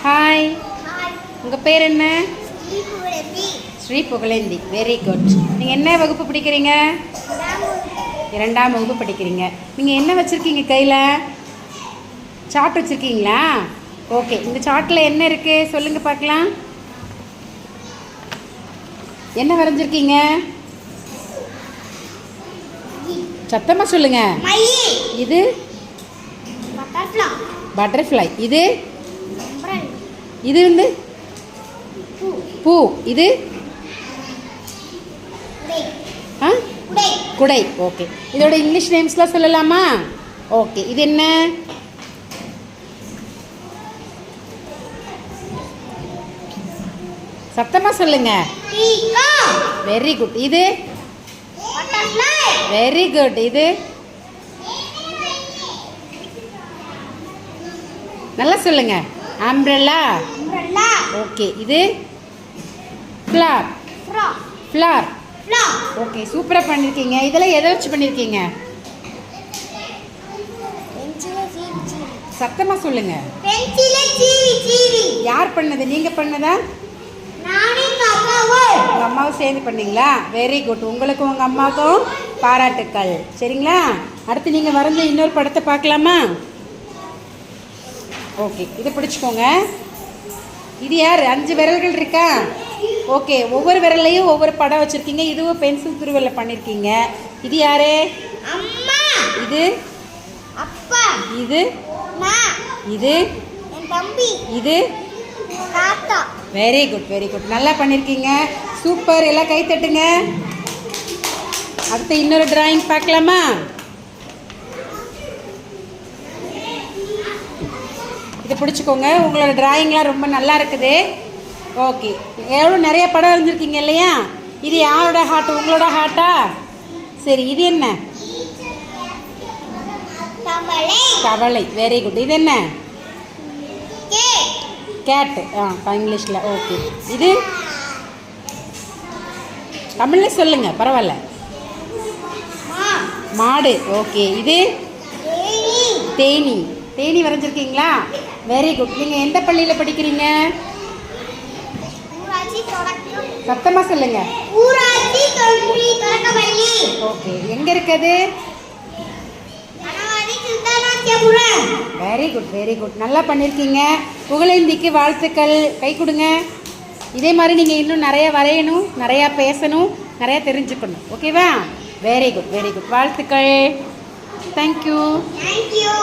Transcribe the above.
Hi, hi. உங்கள் பேர் என்ன? ஸ்ரீபுரதி. ஸ்ரீ புகழேந்தி. Very good. நீங்கள் என்ன வகுப்பு படிக்கிறீங்க? இரண்டாம் வகுப்பு படிக்கிறீங்க. நீங்கள் என்ன வச்சுருக்கீங்க கையில்? சார்ட் வச்சுருக்கீங்களா? ஓகே, இந்த சார்ட்டில் என்ன இருக்குது சொல்லுங்கள் பார்க்கலாம். என்ன வரைஞ்சிருக்கீங்க? சத்தமாக சொல்லுங்கள். மயில். இது பட்டர்ஃப்ளை. பட்டர்ஃப்ளை. இது அம்பரல். இது வந்து பூ. பூ. இது குடை. ஆ குடை. குடை. ஓகே, இதோட இங்கிலீஷ் நேம்ஸ்லாம் சொல்லலாமா? ஓகே, இது என்ன? சத்தமாக சொல்லுங்க. பீகாக். Very good. இது பட்டர்ஃப்ளை. Very good. இது நல்லா சொல்லுங்க. அம்ப்ரெல்லா. அம்பரல்லா. ஓகே, இது flower. Frock. Flower. Flag. Okay, சூப்பராக பண்ணியிருக்கீங்க. இதெல்லாம் எதை வச்சு பண்ணியிருக்கீங்க? பென்சிலை சீவி சீவி. சத்தமாக சொல்லுங்க. பென்சிலை சீவி சீவி. யார் பண்ணது? நீங்கள் பண்ணதா? நானும் எங்க அக்காவும். உங்கள் அம்மாவும் சேர்ந்து பண்ணீங்களா? Very good. உங்களுக்கும் உங்கள் அம்மாவுக்கும் பாராட்டுக்கள். சரிங்களா? அடுத்து நீங்கள் வரைஞ்ச இன்னொரு படத்தை பார்க்கலாமா? ஓகே, இதை பிடிச்சிக்கோங்க. இது யார்? 5 விரல்கள் இருக்கா? ஓகே, ஒவ்வொரு விரல்லையும் ஒவ்வொரு படம் வச்சுருக்கீங்க. இதுவும் பென்சில் துருவலில் பண்ணியிருக்கீங்க. இது யாரு? அம்மா. இது அப்பா. இது நான். இது என் தம்பி. இது தாத்தா. Very good, very good. நல்லா பண்ணியிருக்கீங்க. சூப்பர். எல்லாம் கை தட்டுங்க. அடுத்து இன்னொரு டிராயிங் பார்க்கலாமா? இதை பிடிச்சிக்கோங்க. உங்களோட டிராயிங்லாம் ரொம்ப நல்லா இருக்குது. ஓகே, எவ்வளோ நிறைய படம் வரைஞ்சிருக்கீங்க இல்லையா? இது யாரோட ஹார்ட்? உங்களோட ஹார்ட்டா? சரி, இது என்ன? தவளை. தவளை. Very good. இது என்ன? கேக். கேட்டு. இங்கிலீஷில். ஓகே, இது தமிழில் சொல்லுங்கள், பரவாயில்ல. மா. மாடு. ஓகே, இது தேனி. தேனி. தேனி வரைஞ்சிருக்கீங்களா? Very good. நீங்கள் எந்த பள்ளியில் படிக்கிறீங்க? ஊராட்சி தொடக்கம். சத்தமாக சொல்லுங்க. ஊராட்சி கல்வி தொடக்கப்பள்ளி. ஓகே, எங்கே இருக்குது? கணவாடி Chintharajapuram. Very good, very good. நல்லா பண்ணியிருக்கீங்க. புகழேந்திக்கு வாழ்த்துக்கள். கை கொடுங்க. இதே மாதிரி நீங்கள் இன்னும் நிறைய வரையணும், நிறையா பேசணும், நிறையா தெரிஞ்சுக்கணும். ஓகேவா? Very good, very good. வாழ்த்துக்கள். தேங்க்யூ. தேங்க்யூ.